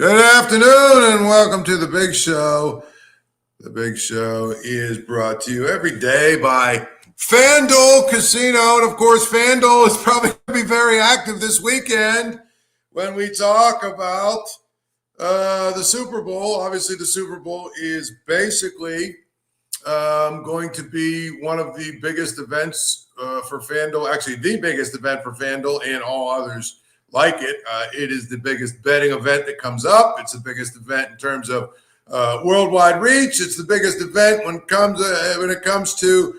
Good afternoon and welcome to The Big Show. The Big Show is brought to you every day by FanDuel Casino. And of course, FanDuel is probably going to be very active this weekend when we talk about the Super Bowl. Obviously, the Super Bowl is basically going to be one of the biggest events for FanDuel, actually the biggest event for FanDuel and all others like it. It is the biggest betting event that comes up. It's the biggest event in terms of worldwide reach. It's the biggest event when it comes to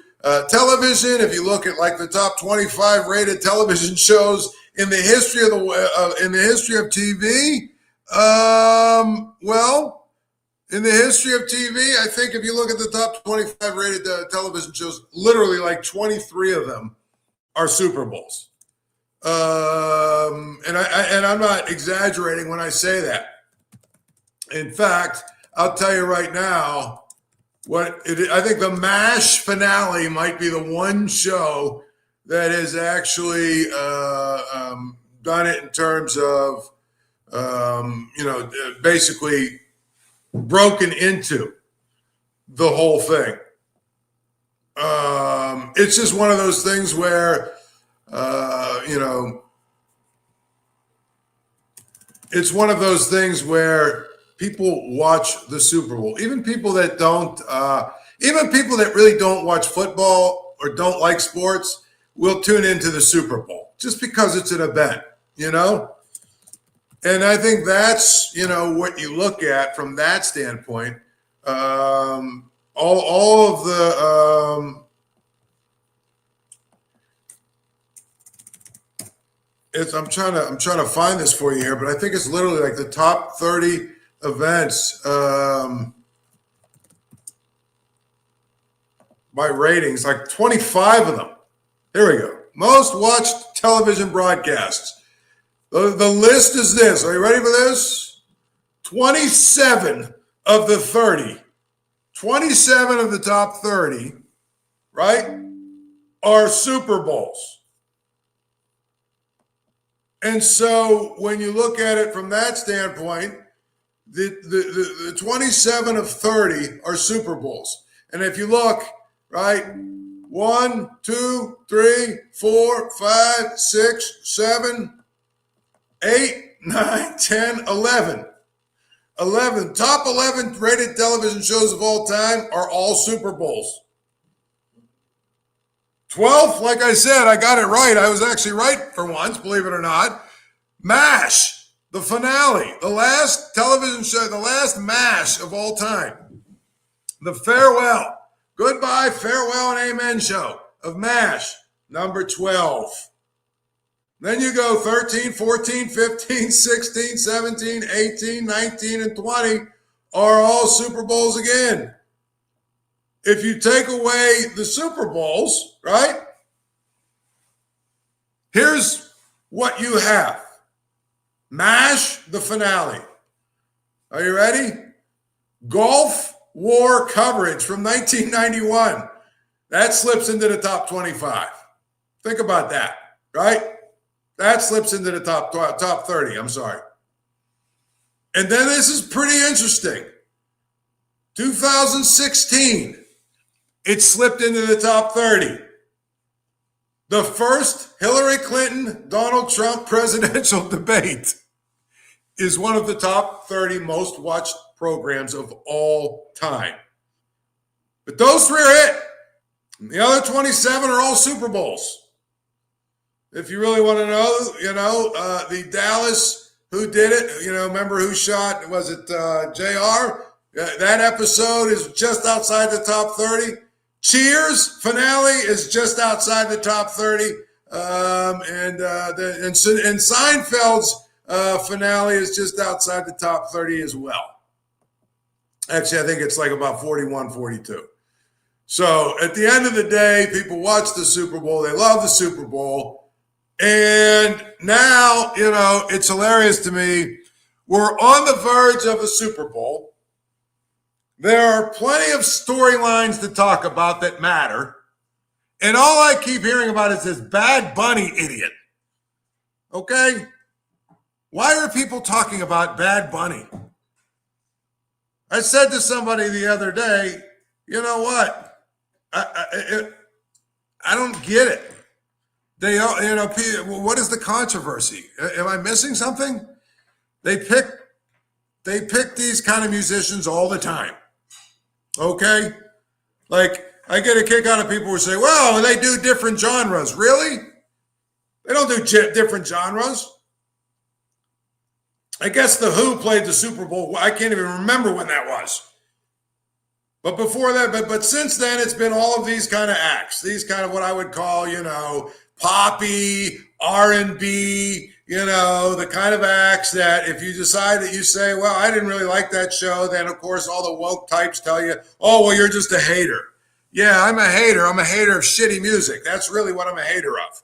television. If you look at like the top 25 rated television shows in the history of TV, in the history of TV, I think if you look at the top 25 rated television shows, literally like 23 of them are Super Bowls. And I'm not exaggerating when I say that. In fact, I'll tell you right now, I think the MASH finale might be the one show that has actually done it in terms of, basically broken into the whole thing. It's just one of those things where, it's one of those things where people watch the Super Bowl. Even people that really don't watch football or don't like sports will tune into the Super Bowl just because it's an event, And I think that's, what you look at from that standpoint. All of the I'm trying to find this for you here, but I think it's literally like the top 30 events by ratings, like 25 of them. Here we go. Most watched television broadcasts. The list is this. Are you ready for this? 27 of the 30. 27 of the top 30, right, are Super Bowls. And so when you look at it from that standpoint, the 27 of 30 are Super Bowls. And if you look, right, 1, 2, 3, 4, 5, 6, 7, 8, 9, 10, 11. 11. Top 11 rated television shows of all time are all Super Bowls. 12th, like I said, I got it right. I was actually right for once, believe it or not. MASH, the finale, the last television show, the last MASH of all time. The farewell, goodbye, farewell, and amen show of MASH, number 12. Then you go 13, 14, 15, 16, 17, 18, 19, and 20 are all Super Bowls again. If you take away the Super Bowls, right, here's what you have. MASH, the finale. Are you ready? Gulf War coverage from 1991. That slips into the top 25. Think about that, right? That slips into the top 30, I'm sorry. And then this is pretty interesting. 2016. It slipped into the top 30. The first Hillary Clinton, Donald Trump presidential debate is one of the top 30 most watched programs of all time. But those three are it. The other 27 are all Super Bowls. If you really want to know, the Dallas, who did it, remember who shot, was it JR? That episode is just outside the top 30. Cheers finale is just outside the top 30, and Seinfeld's finale is just outside the top 30 as well. Actually, I think it's like about 41, 42. So at the end of the day, people watch the Super Bowl. They love the Super Bowl. And now, it's hilarious to me. We're on the verge of a Super Bowl. There are plenty of storylines to talk about that matter. And all I keep hearing about is this Bad Bunny idiot. Okay? Why are people talking about Bad Bunny? I said to somebody the other day, you know what? I don't get it. They, what is the controversy? Am I missing something? They pick these kind of musicians all the time. Okay? Like, I get a kick out of people who say, well, they do different genres. Really? They don't do different genres. I guess The Who played the Super Bowl. I can't even remember when that was. But before that, but since then, it's been all of these kind of acts. These kind of what I would call, poppy, R&B, the kind of acts that if you decide that you say, well, I didn't really like that show, then of course all the woke types tell you, oh, well, you're just a hater. Yeah, I'm a hater. I'm a hater of shitty music. That's really what I'm a hater of.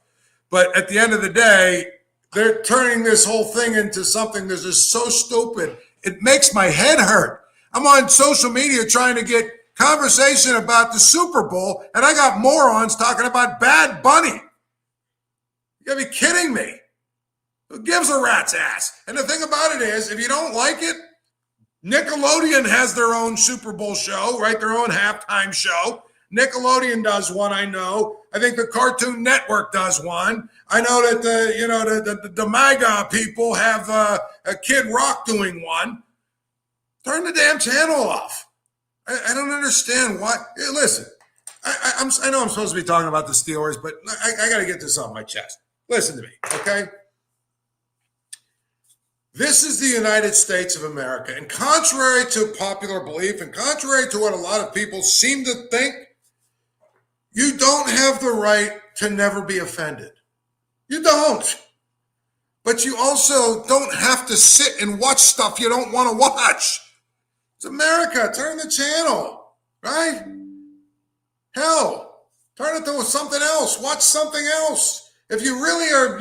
But at the end of the day, they're turning this whole thing into something that's just so stupid. It makes my head hurt. I'm on social media trying to get conversation about the Super Bowl, and I got morons talking about Bad Bunny. You gotta be kidding me. Who gives a rat's ass? And the thing about it is, if you don't like it, Nickelodeon has their own Super Bowl show, right? Their own halftime show. Nickelodeon does one, I know. I think the Cartoon Network does one. I know that the MAGA people have a Kid Rock doing one. Turn the damn channel off. I don't understand why. Hey, listen, I know I'm supposed to be talking about the Steelers, but I got to get this off my chest. Listen to me, okay? This is the United States of America, and contrary to popular belief and contrary to what a lot of people seem to think, you don't have the right to never be offended. You don't. But you also don't have to sit and watch stuff you don't want to watch. It's America. Turn the channel, right? Hell, turn it to something else. Watch something else. If you really are,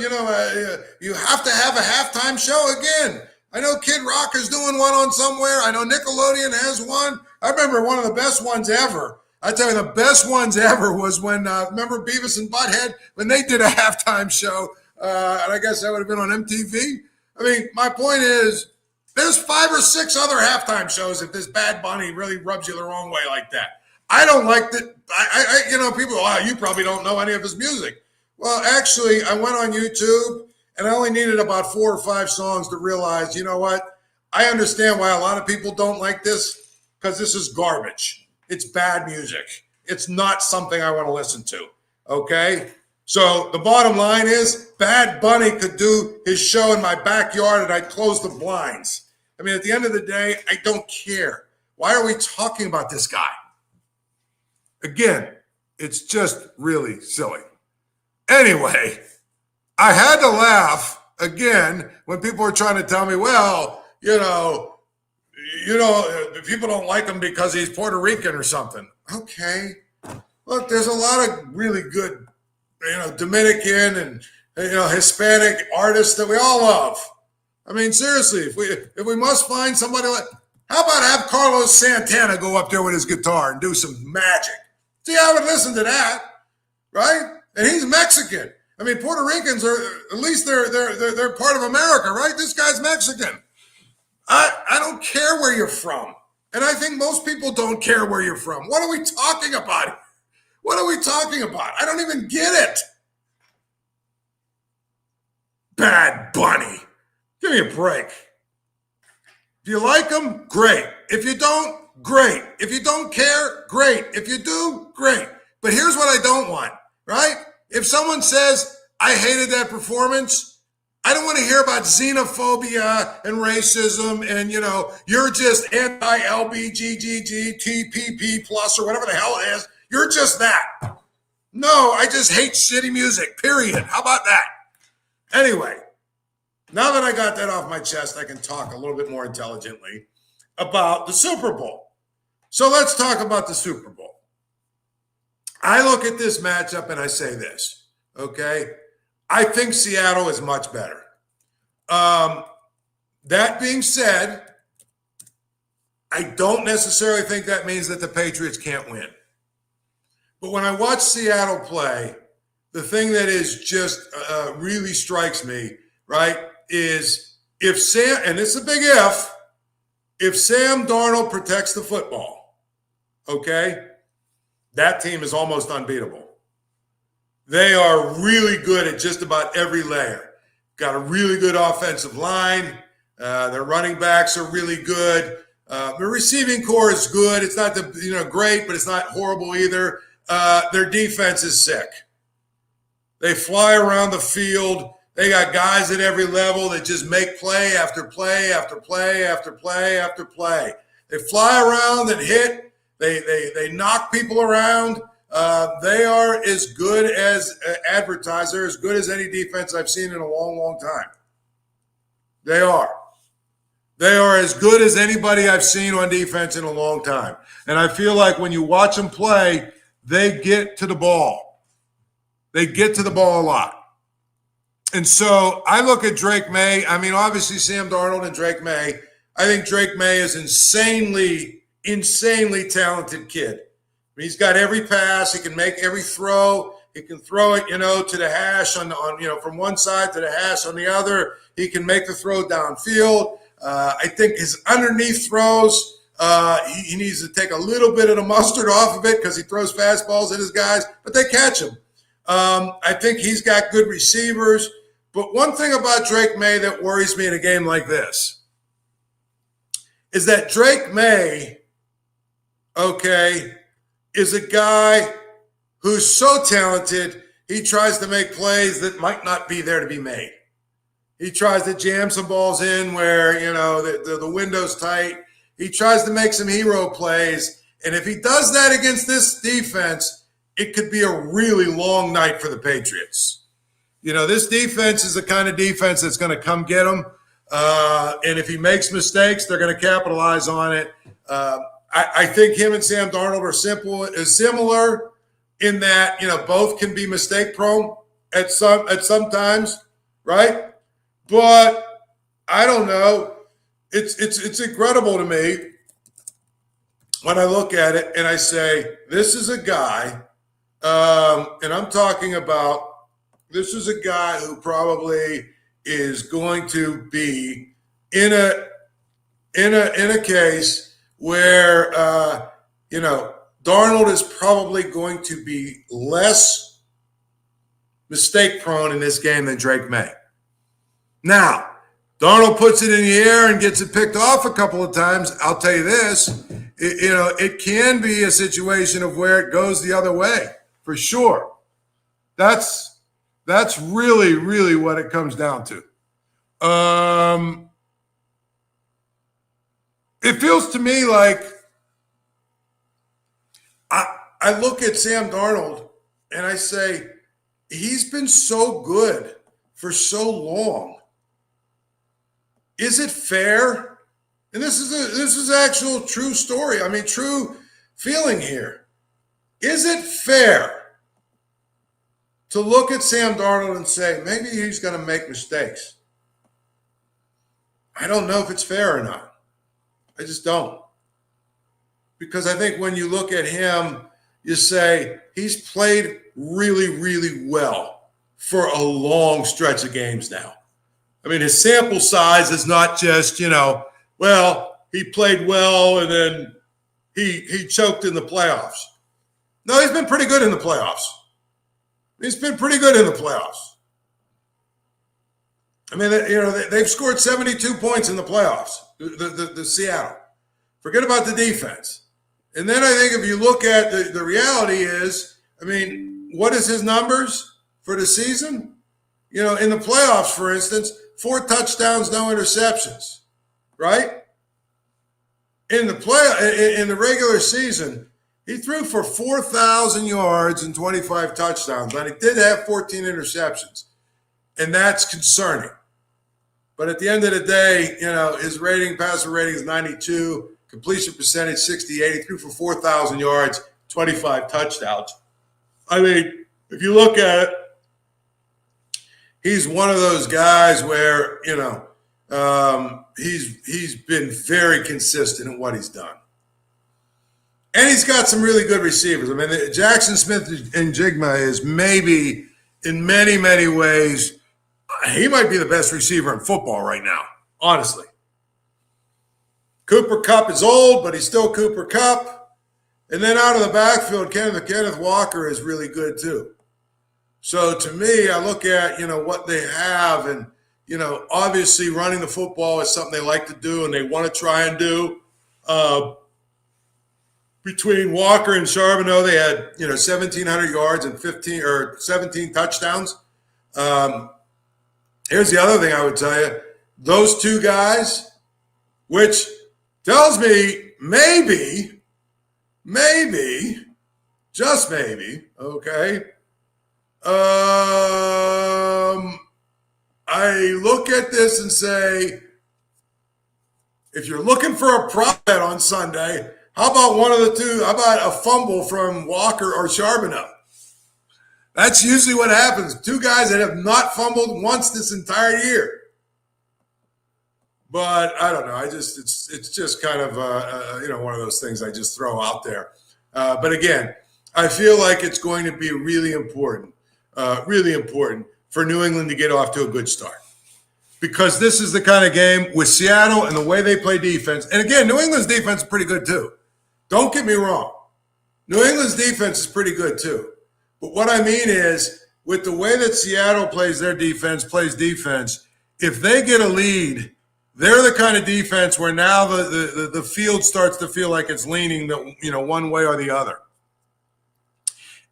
you have to have a halftime show again. I know Kid Rock is doing one on somewhere. I know Nickelodeon has one. I remember one of the best ones ever. I tell you, the best ones ever was when, remember Beavis and Butthead, when they did a halftime show, and I guess that would have been on MTV. I mean, my point is, there's 5 or 6 other halftime shows if this Bad Bunny really rubs you the wrong way like that. I don't like that. People, you probably don't know any of his music. Well, actually, I went on YouTube, and I only needed about 4 or 5 songs to realize, you know what? I understand why a lot of people don't like this, because this is garbage. It's bad music. It's not something I want to listen to, okay? So the bottom line is Bad Bunny could do his show in my backyard and I'd close the blinds. I mean, at the end of the day, I don't care. Why are we talking about this guy? Again, it's just really silly. Anyway, I had to laugh again when people were trying to tell me, well, people don't like him because he's Puerto Rican or something. Okay. Look, there's a lot of really good, Dominican and, Hispanic artists that we all love. I mean, seriously, if we must find somebody how about have Carlos Santana go up there with his guitar and do some magic? See, I would listen to that, right? And he's Mexican. I mean, Puerto Ricans are, at least they're part of America, right? This guy's Mexican. I don't care where you're from. And I think most people don't care where you're from. What are we talking about? What are we talking about? I don't even get it. Bad Bunny. Give me a break. If you like him, great. If you don't, great. If you don't care, great. If you do, great. But here's what I don't want, right? If someone says, I hated that performance, I don't want to hear about xenophobia and racism and, you're just anti-LBGGTPP plus or whatever the hell it is. You're just that. No, I just hate shitty music, period. How about that? Anyway, now that I got that off my chest, I can talk a little bit more intelligently about the Super Bowl. So let's talk about the Super Bowl. I look at this matchup and I say this, okay? I think Seattle is much better. That being said, I don't necessarily think that means that the Patriots can't win. But when I watch Seattle play, the thing that is just really strikes me, right, is if Sam, and it's a big if Sam Darnold protects the football, okay, that team is almost unbeatable. They are really good at just about every layer. Got a really good offensive line. Their running backs are really good. Their receiving core is good. It's not great, but it's not horrible either. Their defense is sick. They fly around the field. They got guys at every level that just make play after play after play after play after play. They fly around and hit. They knock people around. They are as good as advertiser, as good as any defense I've seen in a long, long time. They are. They are as good as anybody I've seen on defense in a long time. And I feel like when you watch them play, they get to the ball. They get to the ball a lot. And so I look at Drake May. I mean, obviously Sam Darnold and Drake May. I think Drake May is insanely talented kid. I mean, he's got every pass. He can make every throw. He can throw it, to the hash on from one side to the hash on the other. He can make the throw downfield. I think his underneath throws, he needs to take a little bit of the mustard off of it because he throws fastballs at his guys, but they catch him. I think he's got good receivers. But one thing about Drake May that worries me in a game like this is that Drake May, is a guy who's so talented, he tries to make plays that might not be there to be made. He tries to jam some balls in where, the window's tight. He tries to make some hero plays. And if he does that against this defense, it could be a really long night for the Patriots. This defense is the kind of defense that's going to come get him. And if he makes mistakes, they're going to capitalize on it. I think him and Sam Darnold are similar in that, both can be mistake prone at some times, right? But I don't know. It's incredible to me when I look at it and I say, this is a guy, and I'm talking about, this is a guy who probably is going to be in a case where Darnold is probably going to be less mistake prone in this game than Drake May. Now, Darnold puts it in the air and gets it picked off a couple of times. I'll tell you this, it can be a situation of where it goes the other way, for sure. That's really, really what it comes down to. It feels to me like I look at Sam Darnold and I say, he's been so good for so long. Is it fair? And this is actual true story. I mean, true feeling here. Is it fair to look at Sam Darnold and say, maybe he's going to make mistakes? I don't know if it's fair or not. I just don't. Because I think when you look at him, you say he's played really, really well for a long stretch of games now. I mean, his sample size is not just, he played well and then he choked in the playoffs. No, he's been pretty good in the playoffs. He's been pretty good in the playoffs. I mean, they've scored 72 points in the playoffs, the Seattle. Forget about the defense. And then I think if you look at the reality is, what is his numbers for the season? In the playoffs, for instance, 4 touchdowns, no interceptions, right? In the regular season, he threw for 4,000 yards and 25 touchdowns, and he did have 14 interceptions, and that's concerning. But at the end of the day, his passer rating is 92, completion percentage 68. He threw for 4,000 yards, 25 touchdowns. I mean, if you look at it, he's one of those guys where, he's been very consistent in what he's done. And he's got some really good receivers. I mean, Jackson Smith and Jigma is maybe, in many, many ways, he might be the best receiver in football right now. honestly. Cooper Kupp is old, but he's still Cooper Kupp. And then out of the backfield, Kenneth Walker is really good too. So to me, I look at, what they have, and, obviously running the football is something they like to do and they want to try and do. Between Walker and Charbonneau, they had, 1,700 yards and 17 touchdowns. Here's the other thing I would tell you. Those two guys, which tells me maybe, just maybe, okay, I look at this and say, if you're looking for a prop bet on Sunday, how about one of the two? How about a fumble from Walker or Charbonneau? That's usually what happens. Two guys that have not fumbled once this entire year. But I don't know. It's just kind of one of those things I just throw out there. But again, I feel like it's going to be really important for New England to get off to a good start. Because this is the kind of game with Seattle and the way they play defense. And again, New England's defense is pretty good too. Don't get me wrong. New England's defense is pretty good too. But what I mean is, with the way that Seattle plays defense, if they get a lead, they're the kind of defense where now the field starts to feel like it's leaning one way or the other.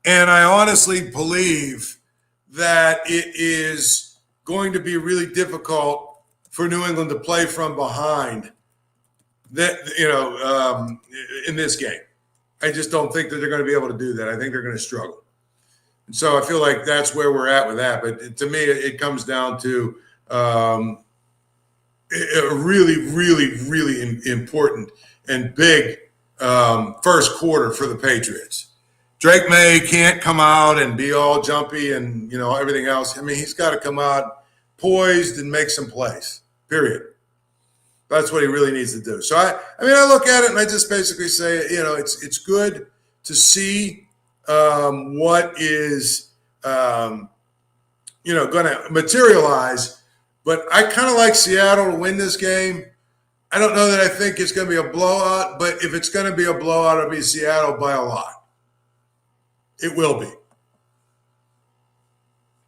And I honestly believe that it is going to be really difficult for New England to play from behind in this game. I just don't think that they're going to be able to do that. I think they're going to struggle. And so I feel like that's where we're at with that. But to me, it comes down to a really, really, really important and big first quarter for the Patriots. Drake May can't come out and be all jumpy and, everything else. I mean, he's got to come out poised and make some plays, period. That's what he really needs to do. So, I look at it and I just basically say, it's good to see what is, going to materialize. But I kind of like Seattle to win this game. I don't know that I think it's going to be a blowout, but if it's going to be a blowout, it'll be Seattle by a lot. It will be.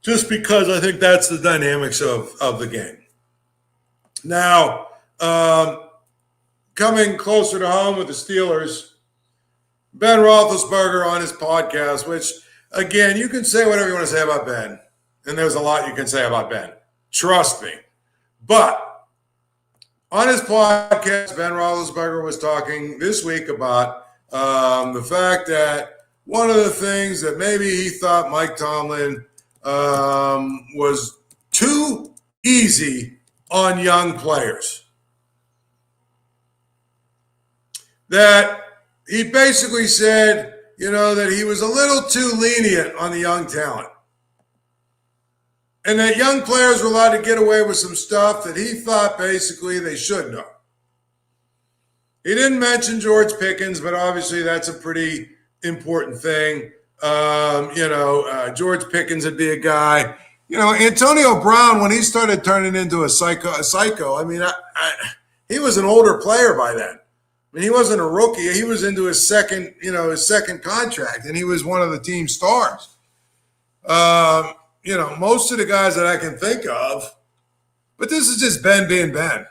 Just because I think that's the dynamics of the game. Now, coming closer to home with the Steelers, Ben Roethlisberger on his podcast, which, again, you can say whatever you want to say about Ben, and there's a lot you can say about Ben. Trust me. But on his podcast, Ben Roethlisberger was talking this week about the fact that one of the things that maybe he thought Mike Tomlin was too easy on young players. That he basically said, that he was a little too lenient on the young talent. And that young players were allowed to get away with some stuff that he thought basically they shouldn't have. He didn't mention George Pickens, but obviously that's a pretty important thing. George Pickens would be a guy. Antonio Brown, when he started turning into a psycho, he was an older player by then. He wasn't a rookie. He was into his second contract, and he was one of the team stars. Most of the guys that I can think of, but this is just Ben being Ben,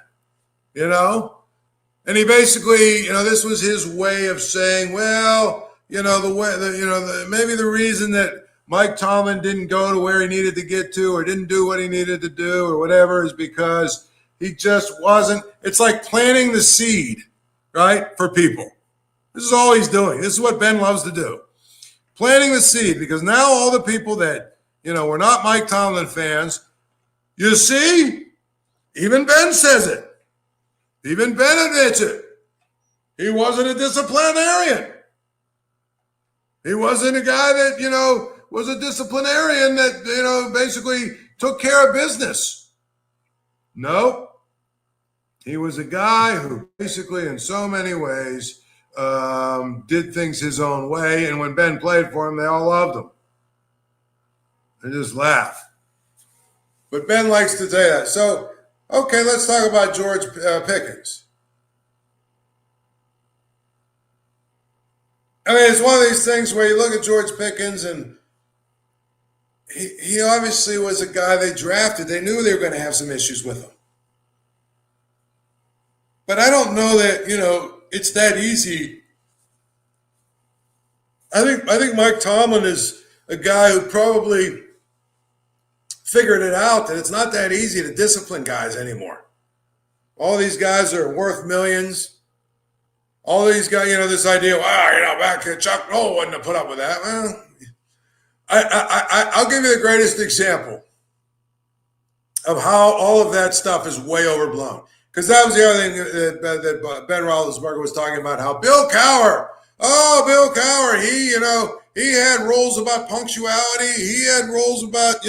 And he basically, this was his way of saying, well, maybe the reason that Mike Tomlin didn't go to where he needed to get to or didn't do what he needed to do or whatever is because he just wasn't. It's like planting the seed, right, for people. This is all he's doing. This is what Ben loves to do. Planting the seed, because now all the people that, we're not Mike Tomlin fans, you see, even Ben says it. Even Ben admits it. He wasn't a disciplinarian. He wasn't a guy that, was a disciplinarian that, basically took care of business. No. He was a guy who basically, in so many ways, did things his own way. And when Ben played for him, they all loved him. They just laugh. But Ben likes to say that. So Okay, let's talk about George Pickens. I mean, it's one of these things where you look at George Pickens, and he obviously was a guy they drafted. They knew they were going to have some issues with him. But I don't know that, it's that easy. I think Mike Tomlin is a guy who probably figured it out that it's not that easy to discipline guys anymore. All these guys are worth millions. All these guys, this idea, back to Chuck Noll wouldn't have put up with that. Well, I'll give you the greatest example of how all of that stuff is way overblown. Because that was the other thing that Ben Roethlisberger was talking about, how Bill Cowher, he had rules about punctuality. He had rules about,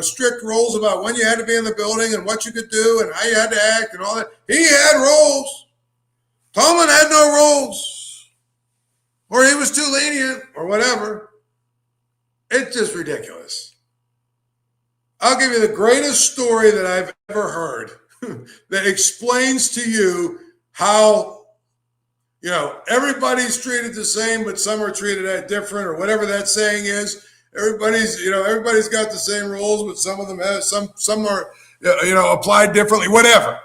strict rules about when you had to be in the building and what you could do and how you had to act and all that. He had rules. Tomlin had no rules. Or he was too lenient or whatever. It's just ridiculous. I'll give you the greatest story that I've ever heard that explains to you how, everybody's treated the same, but some are treated different, or whatever that saying is. Everybody's got the same rules, but some of them have, some are, applied differently, whatever.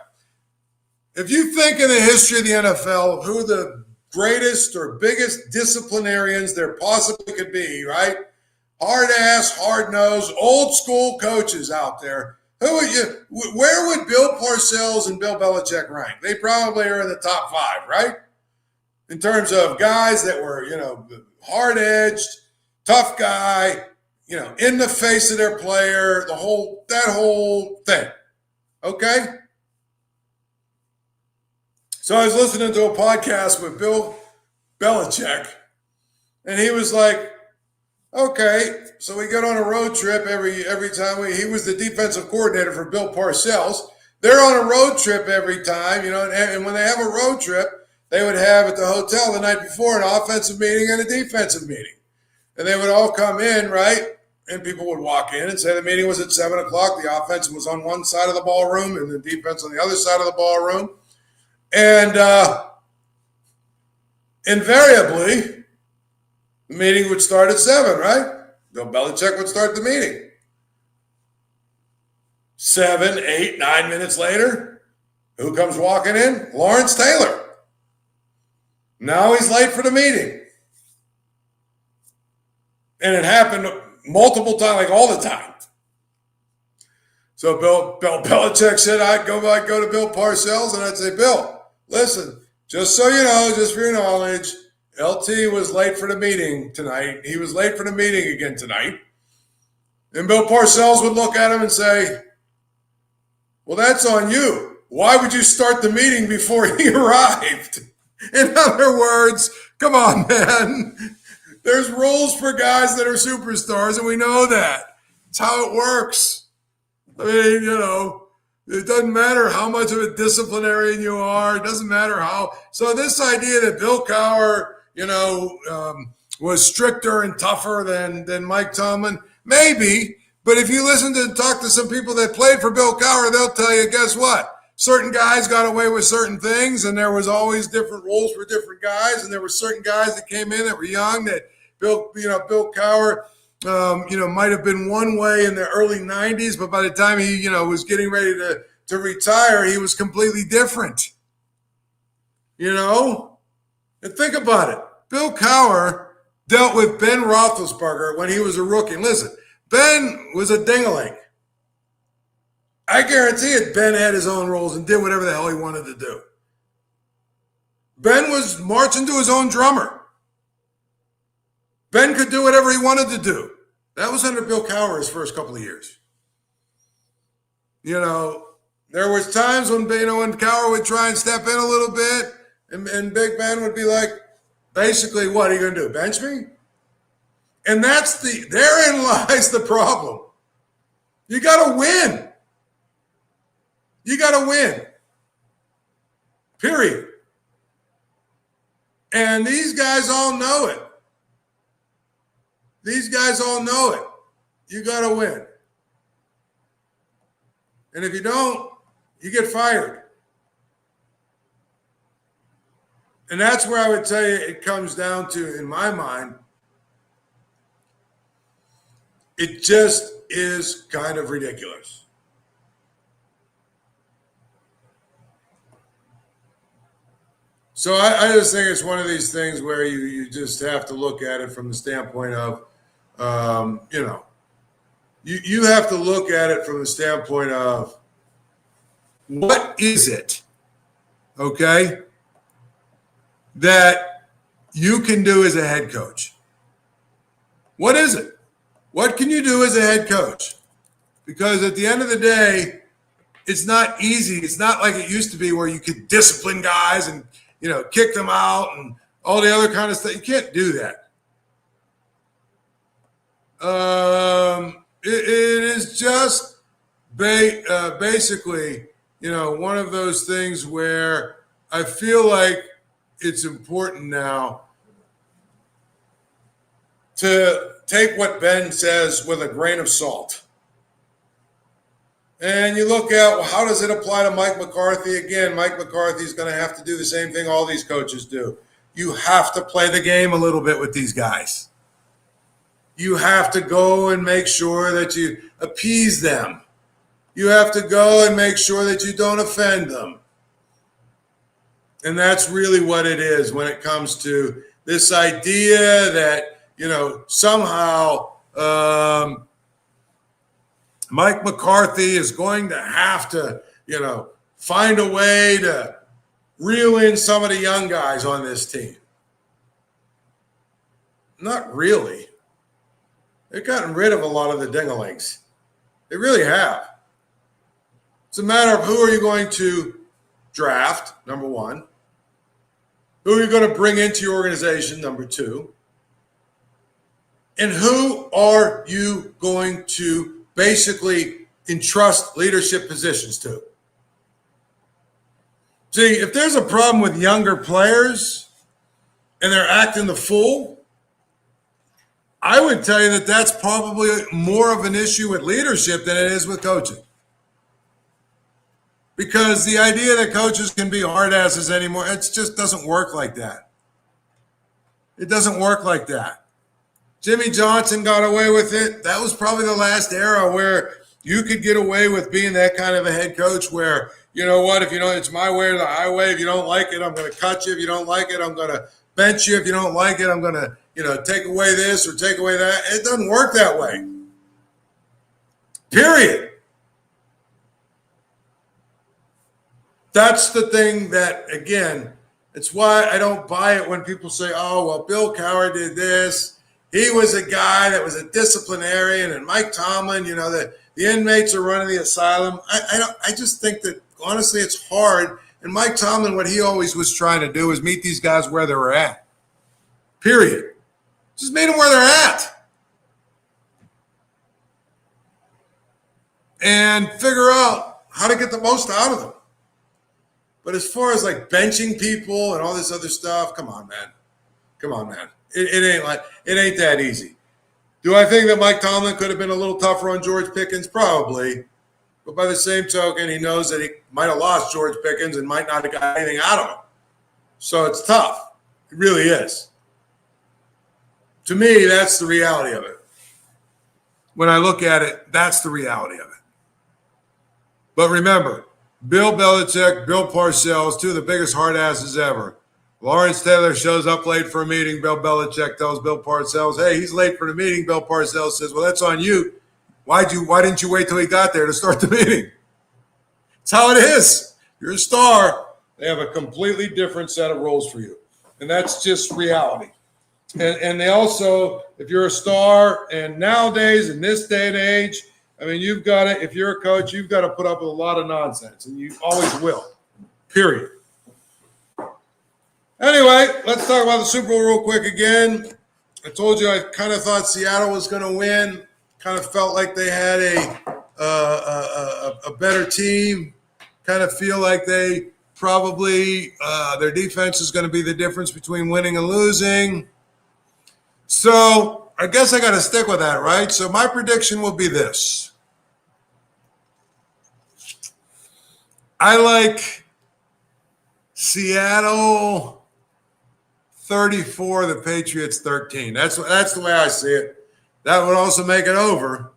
If you think in the history of the NFL, who the greatest or biggest disciplinarians there possibly could be, right? Hard ass, hard nosed, old school coaches out there. Where would Bill Parcells and Bill Belichick rank? They probably are in the top 5, right? In terms of guys that were, hard edged, tough guy, in the face of their player, that whole thing. Okay? So I was listening to a podcast with Bill Belichick, and he was like, okay, so we get on a road trip every time. He was the defensive coordinator for Bill Parcells. They're on a road trip every time, and when they have a road trip, they would have at the hotel the night before an offensive meeting and a defensive meeting. And they would all come in, right? And people would walk in and say the meeting was at 7 o'clock. The offense was on one side of the ballroom and the defense on the other side of the ballroom. And invariably, the meeting would start at 7, right? Bill Belichick would start the meeting. 7, 8, 9 minutes later, who comes walking in? Lawrence Taylor. Now he's late for the meeting. And it happened multiple times, like all the time. So Bill Belichick said, I'd go to Bill Parcells and I'd say, Bill, listen, just so you know, just for your knowledge, LT was late for the meeting tonight. He was late for the meeting again tonight. And Bill Parcells would look at him and say, well, that's on you. Why would you start the meeting before he arrived? In other words, come on, man. There's rules for guys that are superstars, and we know that. It's how it works. I mean, it doesn't matter how much of a disciplinarian you are. It doesn't matter how. So this idea that Bill Cowher, was stricter and tougher than Mike Tomlin, maybe. But if you listen to talk to some people that played for Bill Cowher, they'll tell you, guess what? Certain guys got away with certain things, and there was always different rules for different guys. And there were certain guys that came in that were young that Bill Cowher, might have been one way in the early 90s, but by the time he, was getting ready to retire, he was completely different. And think about it. Bill Cowher dealt with Ben Roethlisberger when he was a rookie. And listen, Ben was a ding-a-ling. I guarantee it, Ben had his own rules and did whatever the hell he wanted to do. Ben was marching to his own drummer. Ben could do whatever he wanted to do. That was under Bill Cowher his first couple of years. There was times when Cowher would try and step in a little bit, and Big Ben would be like, basically, what are you going to do, bench me? And therein lies the problem. You got to win. You got to win. Period. And these guys all know it. You got to win. And if you don't, you get fired. And that's where I would tell you it comes down to, in my mind, it just is kind of ridiculous. So I just think it's one of these things where you just have to look at it from the standpoint of, you have to look at it from the standpoint of, what is it, okay, that you can do as a head coach? What is it? What can you do as a head coach? Because at the end of the day, it's not easy. It's not like it used to be where you could discipline guys and, kick them out and all the other kind of stuff. You can't do that. It is just basically, one of those things where I feel like it's important now to take what Ben says with a grain of salt. And you look at, well, how does it apply to Mike McCarthy? Again, Mike McCarthy is going to have to do the same thing all these coaches do. You have to play the game a little bit with these guys. You have to go and make sure that you appease them. You have to go and make sure that you don't offend them. And that's really what it is when it comes to this idea that, somehow Mike McCarthy is going to have to, find a way to reel in some of the young guys on this team. Not really. They've gotten rid of a lot of the dingalings. They really have. It's a matter of who are you going to draft, number one. Who are you going to bring into your organization, number two. And who are you going to basically entrust leadership positions to? See, if there's a problem with younger players and they're acting the fool, I would tell you that that's probably more of an issue with leadership than it is with coaching. Because the idea that coaches can be hard asses anymore, it just doesn't work like that. It doesn't work like that. Jimmy Johnson got away with it. That was probably the last era where you could get away with being that kind of a head coach where, you know what, if you don't, it's my way or the highway. If you don't like it, I'm going to cut you. If you don't like it, I'm going to bench you. If you don't like it, I'm going to, take away this or take away that. It doesn't work that way. Period. That's the thing that, again, it's why I don't buy it when people say, oh, well, Bill Cowher did this. He was a guy that was a disciplinarian, and Mike Tomlin, the inmates are running the asylum. I just think that, honestly, it's hard. And Mike Tomlin, what he always was trying to do is meet these guys where they were at. Period. Just meet them where they're at. And figure out how to get the most out of them. But as far as like benching people and all this other stuff, come on, man. It ain't that easy. Do I think that Mike Tomlin could have been a little tougher on George Pickens? Probably. But by the same token, he knows that he might have lost George Pickens and might not have got anything out of him. So it's tough. It really is. To me, that's the reality of it. When I look at it, that's the reality of it. But remember, Bill Belichick, Bill Parcells, two of the biggest hard asses ever. Lawrence Taylor shows up late for a meeting. Bill Belichick tells Bill Parcells, hey, he's late for the meeting. Bill Parcells says, well, that's on you. Why didn't you wait till he got there to start the meeting? It's how it is. You're a star. They have a completely different set of roles for you. And that's just reality. And they also, if you're a star, and nowadays in this day and age, you've got to, if you're a coach, you've got to put up with a lot of nonsense, and you always will, period. Anyway, let's talk about the Super Bowl real quick again. I told you I kind of thought Seattle was going to win. Kind of felt like they had a better team. Kind of feel like they probably their defense is going to be the difference between winning and losing. So I guess I got to stick with that, right? So my prediction will be this. I like Seattle 34, the Patriots 13. That's the way I see it. That would also make it over.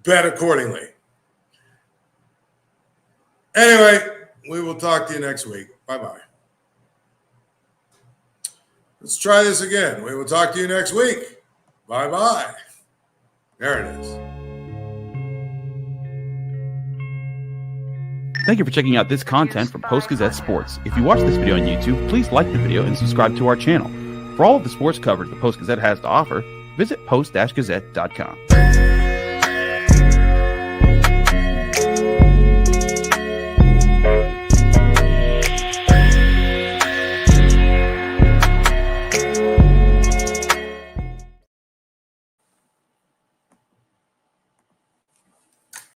Bet accordingly. Anyway, we will talk to you next week. Bye-bye. Let's try this again. We will talk to you next week. Bye-bye. There it is. Thank you for checking out this content from Post-Gazette Sports. If you watch this video on YouTube, please like the video and subscribe to our channel. For all of the sports coverage the Post-Gazette has to offer, visit post-gazette.com.